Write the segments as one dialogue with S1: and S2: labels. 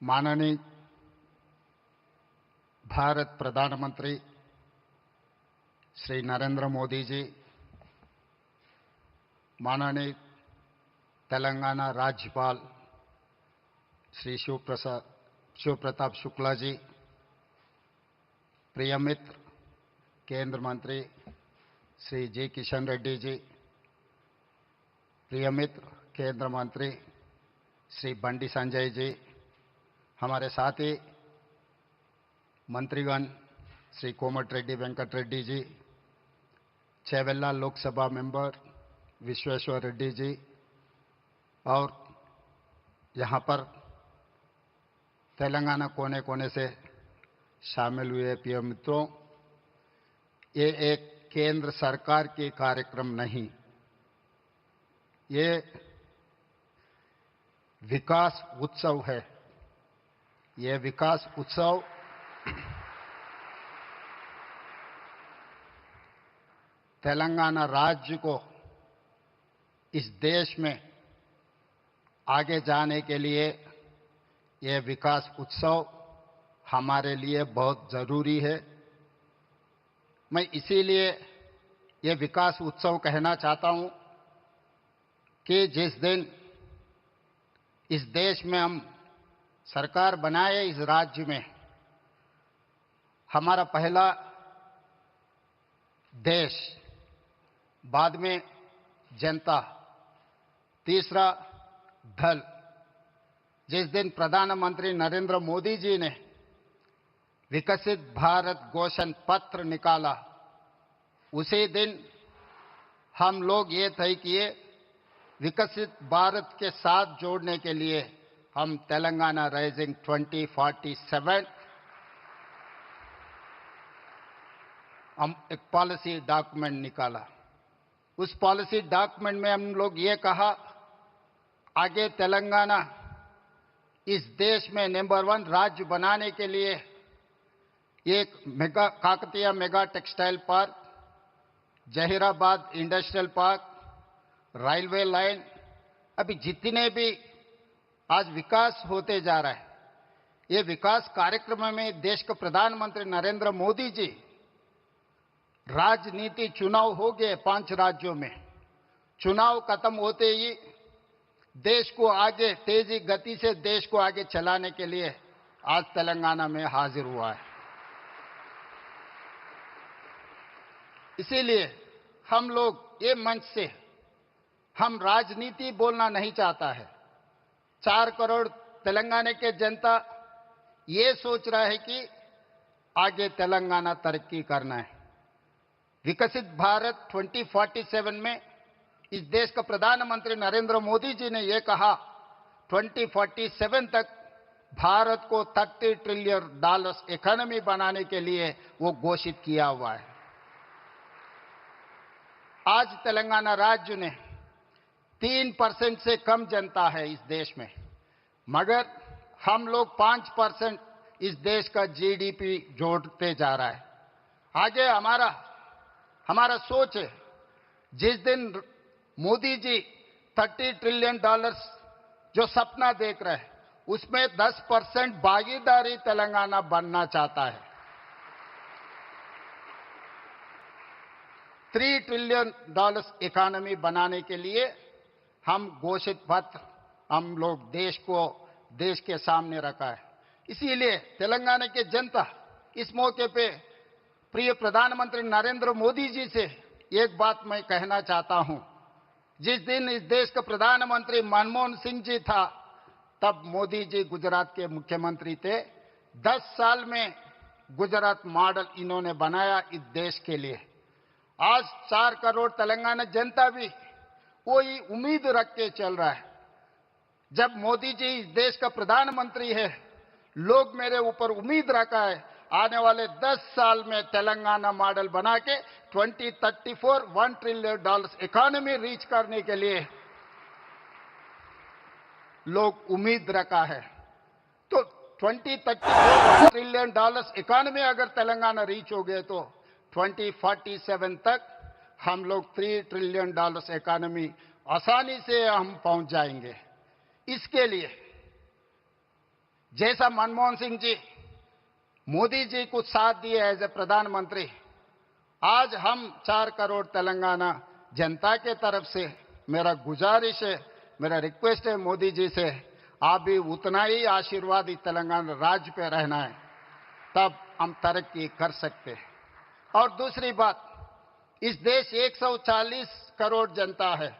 S1: माननीय भारत प्रधानमंत्री श्री नरेंद्र मोदी जी, माननीय तेलंगाना राज्यपाल श्री शिव प्रताप शुक्ला जी, प्रिय मित्र केंद्र मंत्री श्री जी किशन रेड्डी जी, प्रिय मित्र केंद्र मंत्री श्री बंडी संजय जी, हमारे साथी मंत्रीगण श्री कोमट रेड्डी वेंकट रेड्डी जी, चेवेल्ला लोकसभा मेंबर विश्वेश्वर रेड्डी जी, और यहाँ पर तेलंगाना कोने कोने से शामिल हुए प्रिय मित्रों, ये एक केंद्र सरकार के कार्यक्रम नहीं, ये विकास उत्सव है। ये विकास उत्सव तेलंगाना राज्य को इस देश में आगे जाने के लिए ये विकास उत्सव हमारे लिए बहुत ज़रूरी है। मैं इसीलिए ये विकास उत्सव कहना चाहता हूँ कि जिस दिन इस देश में हम सरकार बनाए, इस राज्य में हमारा पहला देश, बाद में जनता, तीसरा दल, जिस दिन प्रधानमंत्री नरेंद्र मोदी जी ने विकसित भारत घोषणा पत्र निकाला, उसी दिन हम लोग ये तय किए विकसित भारत के साथ जोड़ने के लिए हम तेलंगाना राइजिंग 2047 हम एक पॉलिसी डॉक्यूमेंट निकाला। उस पॉलिसी डॉक्यूमेंट में हम लोग ये कहा, आगे तेलंगाना इस देश में नंबर 1 राज्य बनाने के लिए एक Kakatiya mega textile park, Zaheerabad industrial park, railway line, अभी जितने भी आज विकास होते जा रहा है, ये विकास कार्यक्रम में देश के प्रधानमंत्री नरेंद्र मोदी जी, राजनीति चुनाव हो गए 5 राज्यों में, चुनाव खत्म होते ही देश को आगे तेजी गति से देश को आगे चलाने के लिए आज तेलंगाना में हाजिर हुआ है। इसीलिए हम लोग ये मंच से हम राजनीति बोलना नहीं चाहता है। 4 करोड़ तेलंगाना के जनता ये सोच रहा है कि आगे तेलंगाना तरक्की करना है। विकसित भारत 2047 में इस देश का प्रधानमंत्री नरेंद्र मोदी जी ने ये कहा, 2047 तक भारत को $30 ट्रिलियन इकोनॉमी बनाने के लिए वो घोषित किया हुआ है। आज तेलंगाना राज्य ने 3% से कम जनता है इस देश में, मगर हम लोग 5% इस देश का जीडीपी जोड़ते जा रहा है। आगे हमारा सोच है, जिस दिन मोदी जी $30 ट्रिलियन जो सपना देख रहे हैं, उसमें 10% भागीदारी तेलंगाना बनना चाहता है। $3 ट्रिलियन इकोनॉमी बनाने के लिए हम घोषित पत्र हम लोग देश के सामने रखा है। इसीलिए तेलंगाना के जनता इस मौके पे प्रिय प्रधानमंत्री नरेंद्र मोदी जी से एक बात मैं कहना चाहता हूं। जिस दिन इस देश के प्रधानमंत्री मनमोहन सिंह जी था, तब मोदी जी गुजरात के मुख्यमंत्री थे। 10 साल में गुजरात मॉडल इन्होंने बनाया इस देश के लिए। आज 4 करोड़ तेलंगाना जनता भी कोई उम्मीद रख के चल रहा है। जब मोदी जी इस देश का प्रधानमंत्री है, लोग मेरे ऊपर उम्मीद रखा है, आने वाले 10 साल में तेलंगाना मॉडल बना के 2034 $1 ट्रिलियन इकोनॉमी रीच करने के लिए लोग उम्मीद रखा है। तो 2034 $1 ट्रिलियन इकोनॉमी अगर तेलंगाना रीच हो गए तो 2047 तक हम लोग $3 ट्रिलियन इकोनॉमी आसानी से हम पहुंच जाएंगे। इसके लिए जैसा मनमोहन सिंह जी मोदी जी को साथ दिए एज ए प्रधानमंत्री, आज हम 4 करोड़ तेलंगाना जनता के तरफ से मेरा गुजारिश है, मेरा रिक्वेस्ट है मोदी जी से, आप भी उतना ही आशीर्वाद इस तेलंगाना राज्य पे रहना है, तब हम तरक्की कर सकते हैं। और दूसरी बात, इस देश 140 करोड़ जनता है,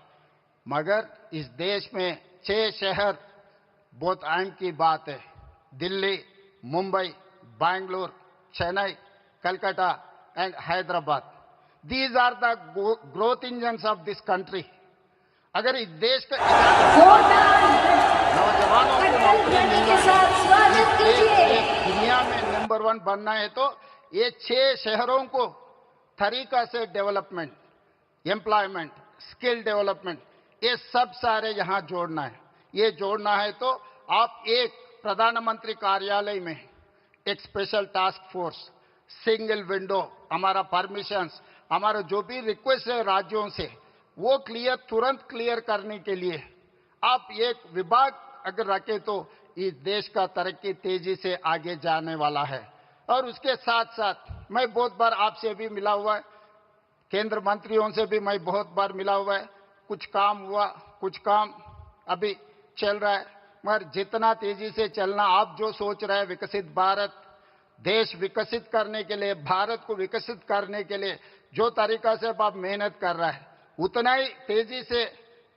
S1: मगर इस देश में 6 शहर बहुत अहम की बात है, Delhi, Mumbai, Bangalore, Chennai, Calcutta and Hyderabad. These are the growth engines of this country. अगर इस देश का नौजवानों को नौकरी दुनिया में नंबर 1 बनना है तो ये 6 शहरों को तरीका से डेवलपमेंट, एम्प्लॉयमेंट, स्किल डेवलपमेंट, ये सब सारे यहाँ जोड़ना है। ये जोड़ना है तो आप एक प्रधानमंत्री कार्यालय में एक special task force, single window, हमारा परमिशंस, हमारा जो भी रिक्वेस्ट है राज्यों से, वो तुरंत क्लियर करने के लिए आप एक विभाग अगर रखें तो इस देश का तरक्की तेजी से आगे जाने वाला है। और उसके साथ साथ मैं बहुत बार आपसे भी मिला हुआ है, केंद्र मंत्रियों से भी मैं बहुत बार मिला हुआ है, कुछ काम हुआ, कुछ काम अभी चल रहा है, मगर जितना तेजी से चलना, आप जो सोच रहे हैं विकसित भारत, देश विकसित करने के लिए, भारत को विकसित करने के लिए जो तरीका से आप मेहनत कर रहा है, उतना ही तेजी से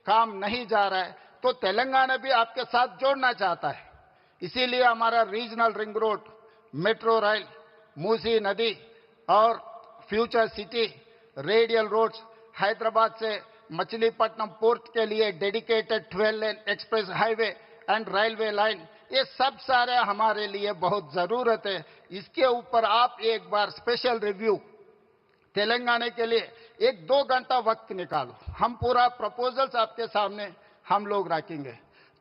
S1: काम नहीं जा रहा है, तो तेलंगाना भी आपके साथ जोड़ना चाहता है। इसीलिए हमारा regional ring road, metro rail, Musi नदी और future city, radial roads, Hyderabad से मछलीपट्टनम पोर्ट के लिए dedicated 12 lane express highway and railway line, ये सब सारे हमारे लिए बहुत जरूरत है। इसके ऊपर आप एक बार स्पेशल रिव्यू तेलंगाना के लिए 1-2 घंटा वक्त निकालो, हम पूरा प्रपोजल्स आपके सामने हम लोग रखेंगे,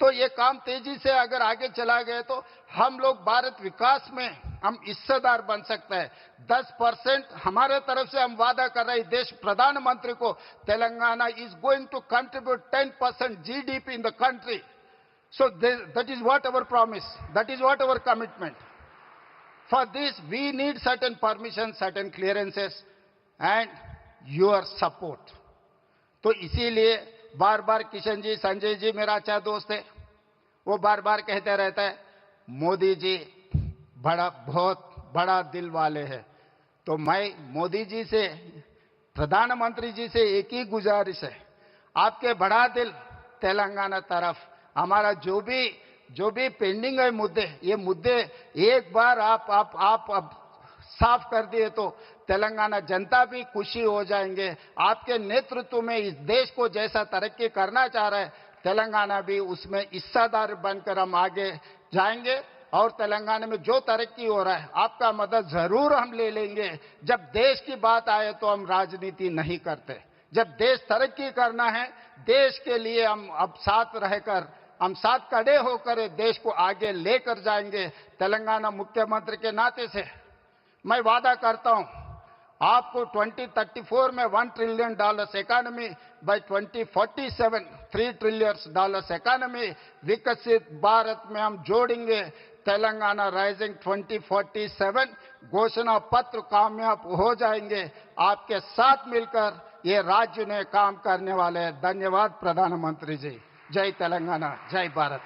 S1: तो ये काम तेजी से अगर आगे चला गया तो हम लोग भारत विकास में हम हिस्सेदार बन सकते हैं। 10% हमारे तरफ से हम वादा कर रहे हैं, देश प्रधानमंत्री को Telangana is going to contribute 10% GDP in the country. So that is what our promise, that is what our commitment. For this we need certain permissions, certain clearances and your support. तो इसीलिए बार बार किशन जी, संजय जी मेरा अच्छा दोस्त है, वो बार बार कहते रहता है मोदी जी बहुत बड़ा दिल वाले हैं। तो मैं मोदी जी से, प्रधानमंत्री जी से एक ही गुजारिश है, आपके बड़ा दिल तेलंगाना तरफ हमारा जो भी पेंडिंग है मुद्दे, ये मुद्दे एक बार आप साफ कर दिए तो तेलंगाना जनता भी खुशी हो जाएंगे। आपके नेतृत्व में इस देश को जैसा तरक्की करना चाह रहा है, तेलंगाना भी उसमें हिस्सेदार बनकर हम आगे जाएंगे। और तेलंगाना में जो तरक्की हो रहा है, आपका मदद जरूर हम ले लेंगे। जब देश की बात आए तो हम राजनीति नहीं करते, जब देश तरक्की करना है, देश के लिए हम अब साथ रहकर, हम साथ खड़े होकर देश को आगे लेकर जाएंगे। तेलंगाना मुख्यमंत्री के नाते से मैं वादा करता हूं, आपको 2034 में $1 trillion economy, by 2047 $3 trillion economy, विकसित भारत में हम जोड़ेंगे। तेलंगाना राइजिंग 2047 घोषणा पत्र कामयाब हो जाएंगे। आपके साथ मिलकर ये राज्य ने काम करने वाले हैं। धन्यवाद प्रधानमंत्री जी। जय तेलंगाना, जय भारत।